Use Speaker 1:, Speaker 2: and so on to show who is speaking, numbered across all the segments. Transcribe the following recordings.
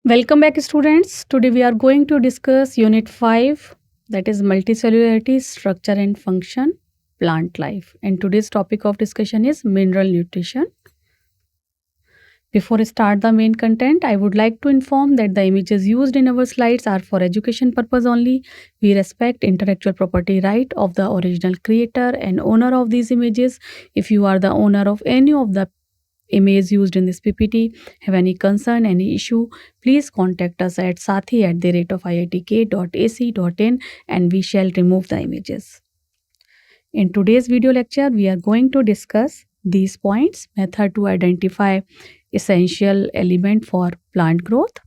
Speaker 1: Welcome back, students. Today we are going to discuss Unit 5, that is Multicellularity, Structure and Function, Plant Life. And today's topic of discussion is Mineral Nutrition. Before I start the main content, I would like to inform that the images used in our slides are for education purpose only. We respect intellectual property right of the original creator and owner of these images. If you are the owner of any of the image used in this PPT, have any concern, any issue, please contact us at sathee@iitk.ac.in and we shall remove the images. In today's video lecture, we are going to discuss these points: method to identify essential element for plant growth,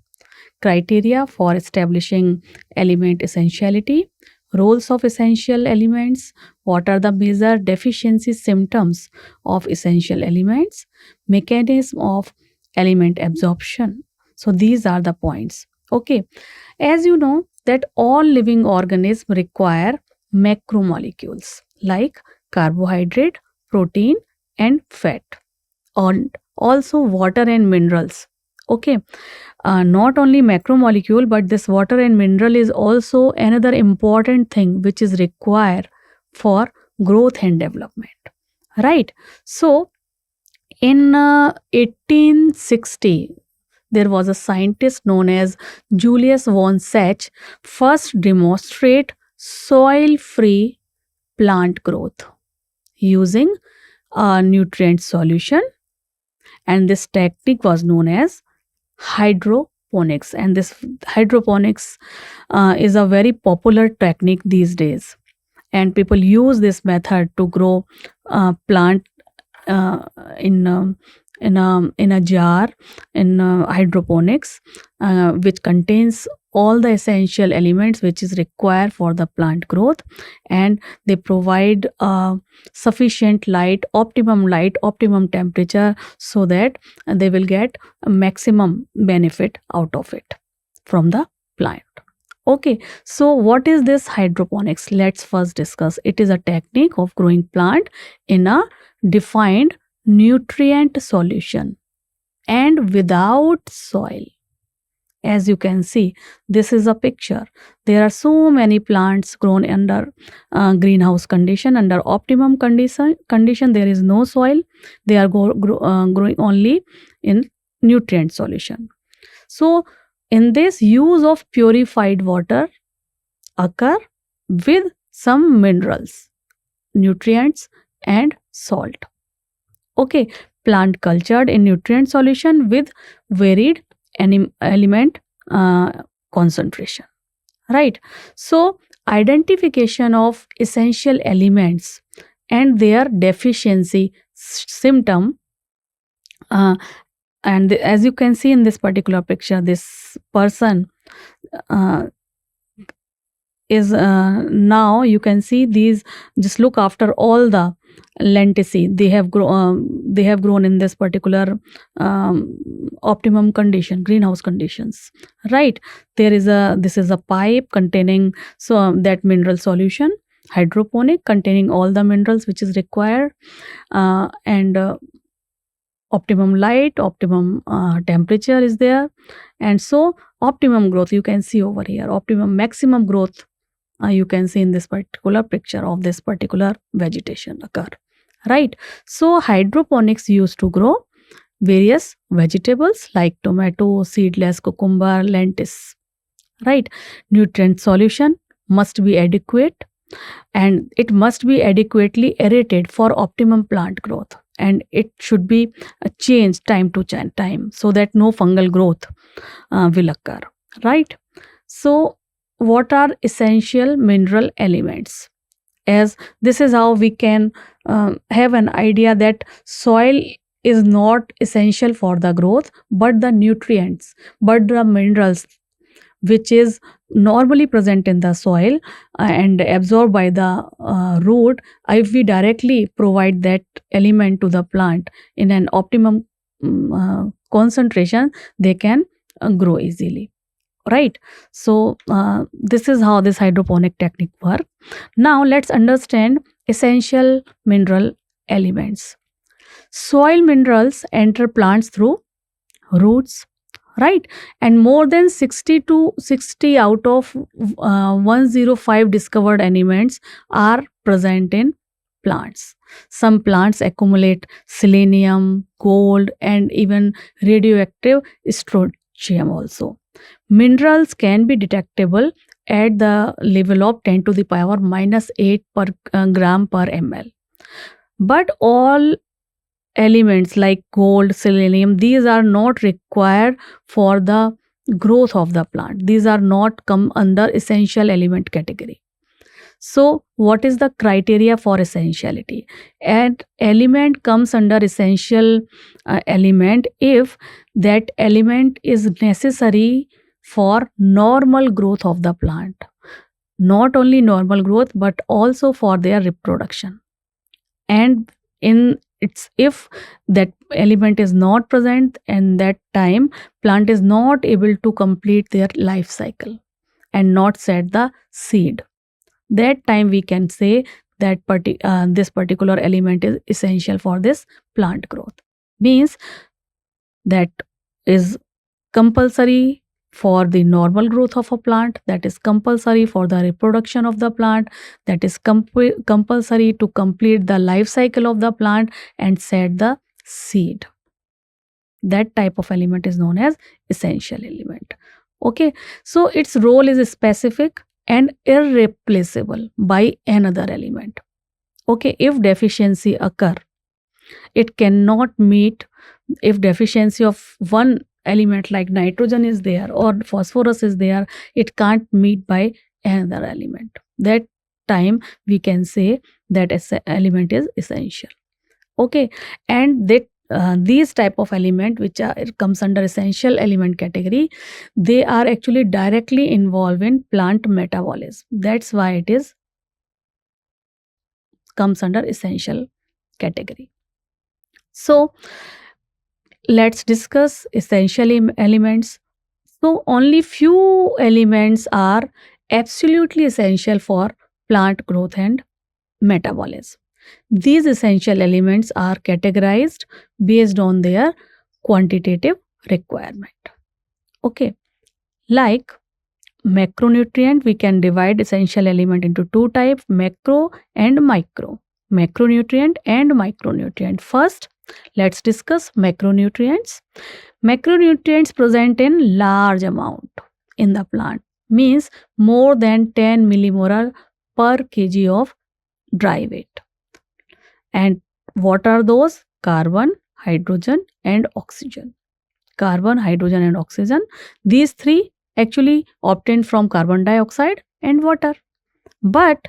Speaker 1: criteria for establishing element essentiality, roles of essential elements, what are the major deficiency symptoms of essential elements, mechanism of element absorption. So these are the points. Okay, as you know that all living organisms require macromolecules like carbohydrate, protein and fat, and also water and minerals. Okay, not only macromolecule, but this water and mineral is also another important thing which is required for growth and development, right? So in 1860, there was a scientist known as Julius von Sach first demonstrate soil free plant growth using a nutrient solution, and this technique was known as hydroponics. And this hydroponics is a very popular technique these days, and people use this method to grow plant in a jar in hydroponics, which contains all the essential elements which is required for the plant growth, and they provide sufficient light, optimum temperature, so that they will get a maximum benefit out of it from the plant. Okay, so what is this hydroponics? Let's first discuss. It is a technique of growing plant in a defined nutrient solution and without soil. As you can see, this is a picture. There are so many plants grown under greenhouse condition, under optimum condition. There is no soil. They are growing only in nutrient solution. So in this, use of purified water occur with some minerals, nutrients and salt. Okay, plant cultured in nutrient solution with varied element concentration, right? So identification of essential elements and their deficiency symptom, and as you can see in this particular picture, this person is now you can see these, just look after all the lenticulae. They have grown in this particular optimum condition, greenhouse conditions, right? This is a pipe containing that mineral solution, hydroponic, containing all the minerals which is required, and optimum light, optimum temperature is there, and so optimum growth you can see over here, maximum growth you can see in this particular picture of this particular vegetation occur, right? So hydroponics used to grow various vegetables like tomato, seedless cucumber, lentils, right? Nutrient solution must be adequate, and it must be adequately aerated for optimum plant growth, and it should be changed time to time so that no fungal growth will occur, right? So what are essential mineral elements? As this is how we can have an idea that soil is not essential for the growth, but the nutrients, but the minerals which is normally present in the soil and absorbed by the root, if we directly provide that element to the plant in an optimum concentration, they can grow easily, right? So this is how this hydroponic technique works. Now let's understand essential mineral elements. Soil minerals enter plants through roots, right? And more than 60 out of 105 discovered elements are present in plants. Some plants accumulate selenium, gold, and even radioactive strontium also. Minerals can be detectable at the level of 10 to the power minus 8 per gram per ml. But all elements like gold, selenium, these are not required for the growth of the plant. These are not come under essential element category. So what is the criteria for essentiality? An element comes under essential element if that element is necessary for normal growth of the plant. Not only normal growth but also for their reproduction. And in it's if that element is not present and that time plant is not able to complete their life cycle and not set the seed, that time we can say that this particular element is essential for this plant growth. Means that is compulsory for the normal growth of a plant, that is compulsory for the reproduction of the plant, that is compulsory to complete the life cycle of the plant and set the seed. That type of element is known as essential element. Okay, so its role is specific and irreplaceable by another element. Okay, if deficiency occur, it cannot meet. If deficiency of one element like nitrogen is there or phosphorus is there, it can't meet by another element. That time we can say that element is essential. Okay, and that these type of element which are comes under essential element category, they are actually directly involved in plant metabolism. That's why it is comes under essential category. So let's discuss essential elements. So only few elements are absolutely essential for plant growth and metabolism. These essential elements are categorized based on their quantitative requirement. Okay, like macronutrient, we can divide essential element into two types, macro and micro. Macronutrient and micronutrient. First, let's discuss macronutrients. Macronutrients present in large amount in the plant, means more than 10 millimolar per kg of dry weight. And what are those? Carbon, hydrogen and oxygen. Carbon, hydrogen and oxygen. These three actually obtained from carbon dioxide and water. But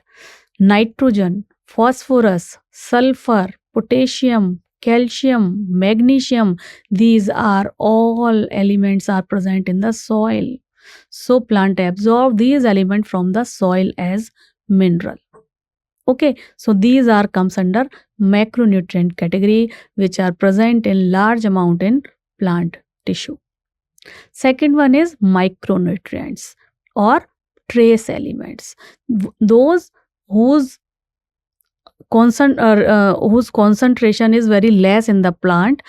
Speaker 1: nitrogen, phosphorus, sulfur, potassium, calcium, magnesium, these are all elements are present in the soil. So plant absorb these elements from the soil as mineral. Okay, so these are comes under macronutrient category which are present in large amount in plant tissue. Second one is micronutrients or trace elements. Those whose whose concentration is very less in the plant,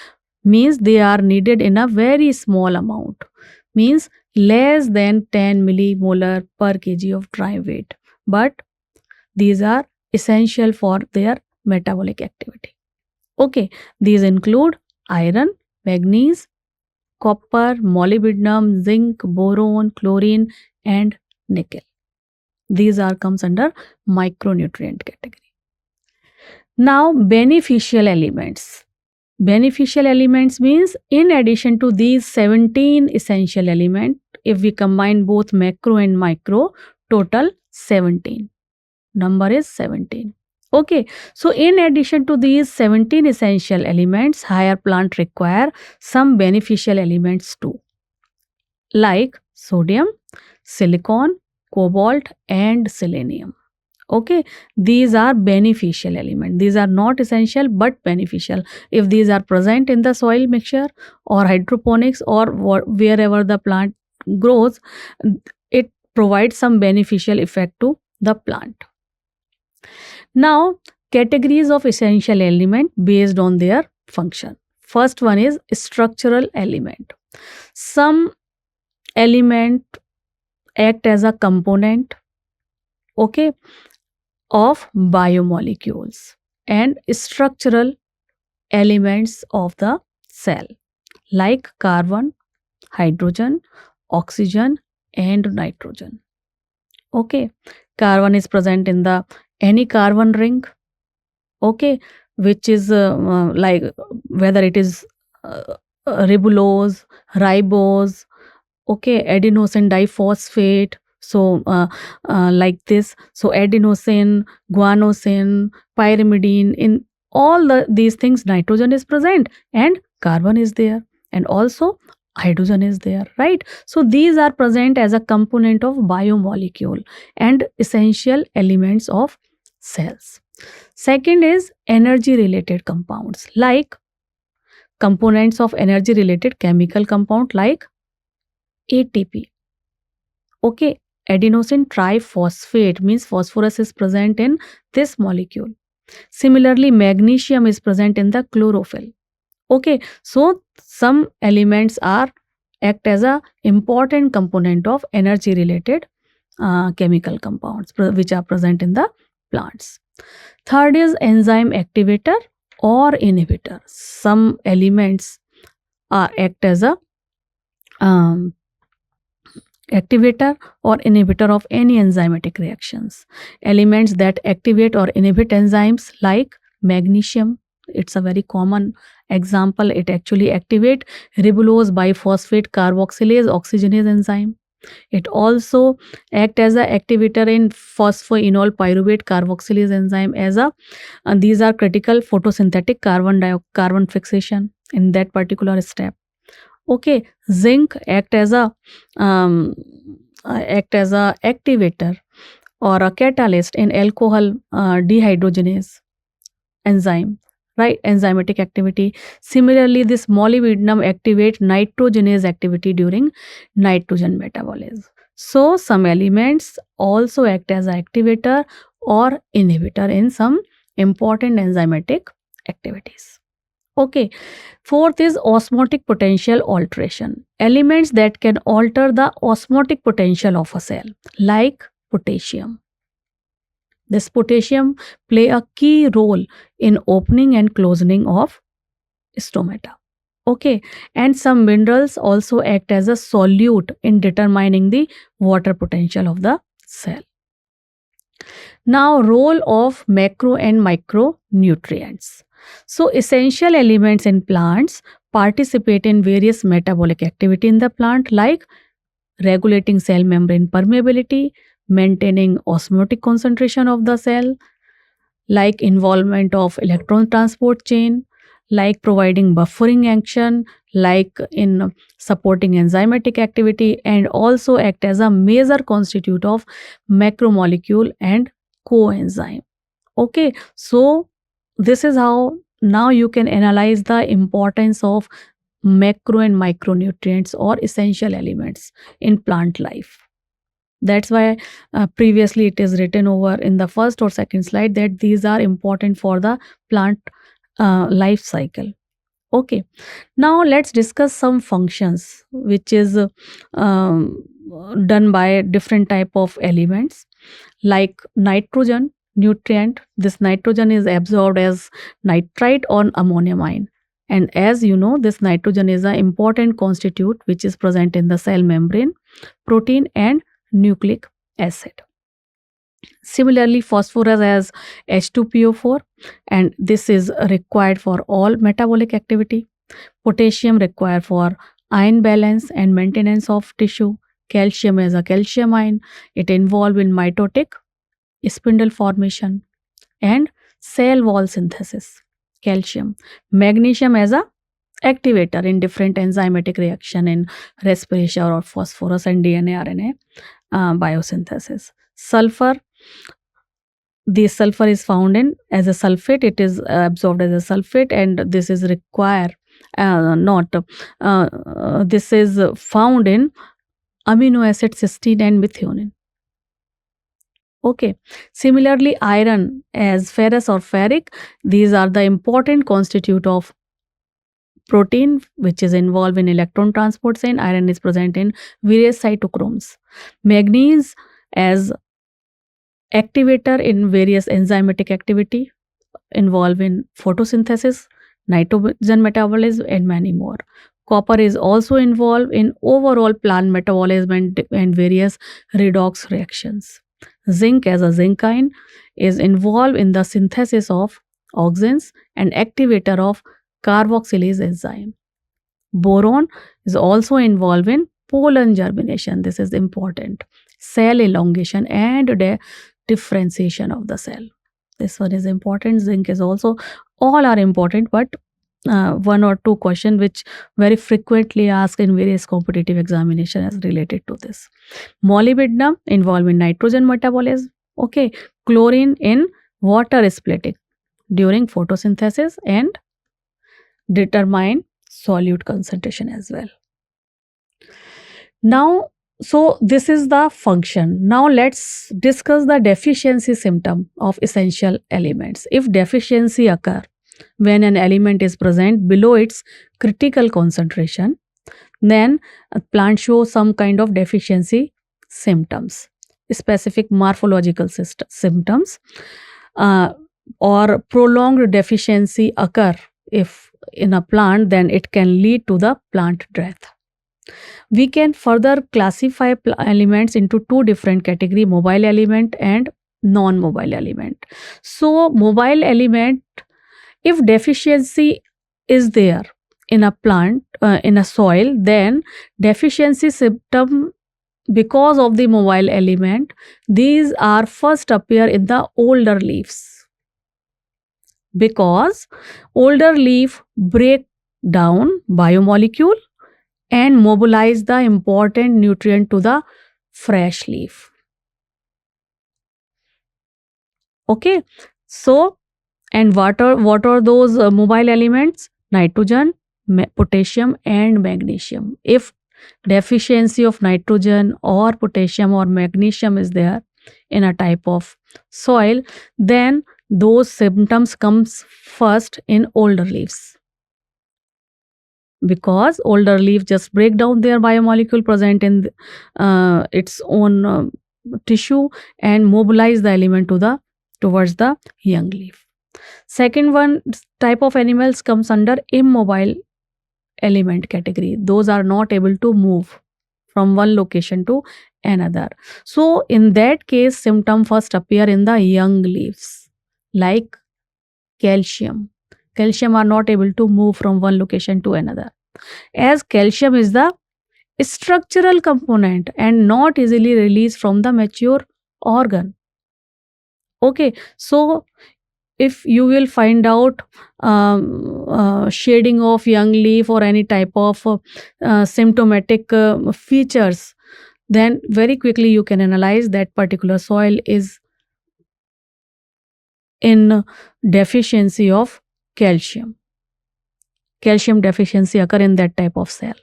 Speaker 1: means they are needed in a very small amount, means less than 10 millimolar per kg of dry weight, but these are essential for their metabolic activity. Okay, these include iron, manganese, copper, molybdenum, zinc, boron, chlorine and nickel. These are comes under micronutrient category. Now beneficial elements. Beneficial elements means in addition to these 17 essential elements, if we combine both macro and micro, total 17. Number is 17. Okay, so in addition to these 17 essential elements, higher plant require some beneficial elements too, like sodium, silicon, cobalt and selenium. Okay, these are beneficial elements. These are not essential but beneficial. If these are present in the soil mixture or hydroponics or wherever the plant grows, it provides some beneficial effect to the plant. Now, categories of essential element based on their function. First one is structural element. Some element act as a component, okay, of biomolecules and structural elements of the cell like carbon, hydrogen, oxygen and nitrogen. Okay, carbon is present in the any carbon ring, okay, which is like whether it is uh, ribulose, ribose, okay, adenosine diphosphate, so like this, so adenosine, guanosine, pyrimidine, in all these things nitrogen is present and carbon is there and also hydrogen is there, right? So these are present as a component of biomolecule and essential elements of cells. Second is energy related compounds, like components of energy related chemical compound like ATP. Okay, adenosine triphosphate means phosphorus is present in this molecule. Similarly, magnesium is present in the chlorophyll. Okay, so some elements are act as a important component of energy related chemical compounds which are present in the plants. Third is enzyme activator or inhibitor. Some elements act as a um, activator or inhibitor of any enzymatic reactions. Elements that activate or inhibit enzymes like magnesium, it's a very common example. It actually activate ribulose biphosphate carboxylase oxygenase enzyme. It also act as a activator in phosphoenol pyruvate carboxylase enzyme as a these are critical photosynthetic carbon fixation in that particular step. Okay, zinc um, act as a activator or a catalyst in alcohol dehydrogenase enzyme, right? Enzymatic activity. Similarly, this molybdenum activate nitrogenase activity during nitrogen metabolism. So some elements also act as an activator or inhibitor in some important enzymatic activities. Okay, fourth is osmotic potential alteration. Elements that can alter the osmotic potential of a cell, like potassium. This potassium play a key role in opening and closing of stomata. Okay, and some minerals also act as a solute in determining the water potential of the cell. Now, role of macro and micronutrients. So, essential elements in plants participate in various metabolic activity in the plant like regulating cell membrane permeability, maintaining osmotic concentration of the cell, like involvement of electron transport chain, like providing buffering action, like in supporting enzymatic activity, and also act as a major constituent of macromolecule and coenzyme. Okay, so this is how now you can analyze the importance of macro and micronutrients or essential elements in plant life. That's why previously it is written over in the first or second slide that these are important for the plant life cycle. Okay, now let's discuss some functions which is done by different type of elements like nitrogen nutrient. This nitrogen is absorbed as nitrite or ammoniamine, and as you know, this nitrogen is an important constituent which is present in the cell membrane, protein and nucleic acid. Similarly, phosphorus as H2PO4, and this is required for all metabolic activity. Potassium required for ion balance and maintenance of tissue. Calcium as a calcium ion, it involved in mitotic spindle formation and cell wall synthesis. Calcium. Magnesium as a activator in different enzymatic reaction in respiration or phosphorus and DNA RNA biosynthesis. Sulfur, the sulfur is found in as a sulfate, it is absorbed as a sulfate, and this is required not this is found in amino acid cysteine and methionine. Okay, similarly iron as ferrous or ferric, these are the important constitute of protein, which is involved in electron transport chain. Iron is present in various cytochromes. Manganese as activator in various enzymatic activity involved in photosynthesis, nitrogen metabolism, and many more. Copper is also involved in overall plant metabolism and various redox reactions. Zinc as a zincine is involved in the synthesis of oxens and activator of carboxylase enzyme. Boron is also involved in pollen germination. This is important. Cell elongation and differentiation of the cell. This one is important. Zinc is also, all are important, but one or two questions which very frequently asked in various competitive examination as related to this. Molybdenum involved in nitrogen metabolism. Okay, chlorine in water splitting during photosynthesis and determine solute concentration as well. Now, so this is the function. Now let's discuss the deficiency symptom of essential elements. If deficiency occur when an element is present below its critical concentration, then a plant shows some kind of deficiency symptoms, specific morphological symptoms, or prolonged deficiency occur if in a plant, then it can lead to the plant death. We can further classify elements into two different categories, mobile element and non-mobile element. So mobile element, if deficiency is there in a plant, in a soil, then deficiency symptom because of the mobile element, these are first appear in the older leaves, because older leaf break down biomolecule and mobilize the important nutrient to the fresh leaf. Okay, so and what are those mobile elements? Nitrogen, potassium and magnesium. If deficiency of nitrogen or potassium or magnesium is there in a type of soil, then those symptoms comes first in older leaves, because older leaf just break down their biomolecule present in its own tissue and mobilize the element towards the young leaf. Second one type of animals comes under immobile element category. Those are not able to move from one location to another. So in that case, symptom first appear in the young leaves, like calcium. Calcium are not able to move from one location to another, as calcium is the structural component and not easily released from the mature organ. Okay, so if you will find out shading of young leaf or any type of symptomatic features, then very quickly you can analyze that particular soil is in deficiency of calcium. Calcium deficiency occur in that type of cell.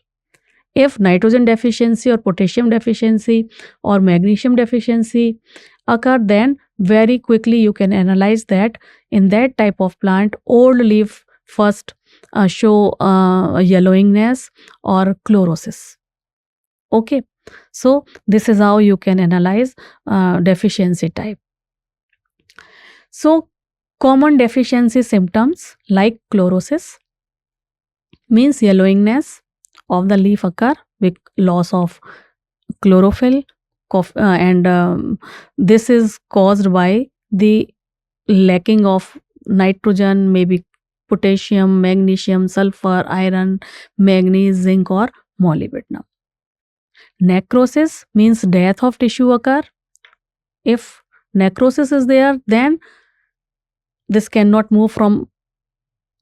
Speaker 1: If nitrogen deficiency or potassium deficiency or magnesium deficiency occur, then very quickly you can analyze that in that type of plant, old leaf first show yellowingness or chlorosis. Okay, so this is how you can analyze deficiency type. So common deficiency symptoms like chlorosis means yellowingness of the leaf occur with loss of chlorophyll, and this is caused by the lacking of nitrogen, maybe potassium, magnesium, sulfur, iron, manganese, zinc or molybdenum. Necrosis means death of tissue occur. If necrosis is there, then this cannot move from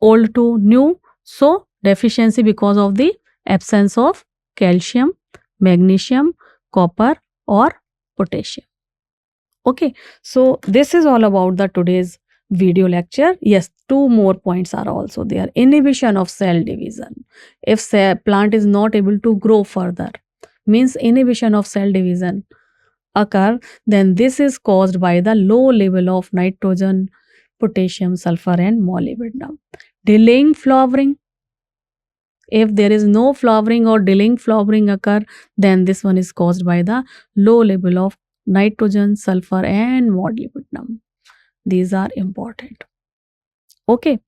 Speaker 1: old to new. So deficiency because of the absence of calcium, magnesium, copper or potassium. Okay, so this is all about the today's video lecture. Yes, two more points are also there. Inhibition of cell division. If plant is not able to grow further, means inhibition of cell division occur, then this is caused by the low level of nitrogen, potassium, sulfur and molybdenum. Delaying flowering. If there is no flowering or delaying flowering occur, then this one is caused by the low level of nitrogen, sulfur and molybdenum. These are important. Okay,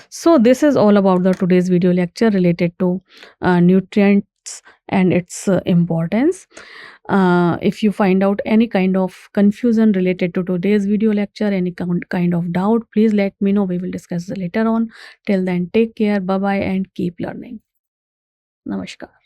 Speaker 1: so this is all about the today's video lecture related to nutrients and its importance. If you find out any kind of confusion related to today's video lecture, any kind of doubt, please let me know. We will discuss later on. Till then, take care, bye bye, and keep learning. Namaskar.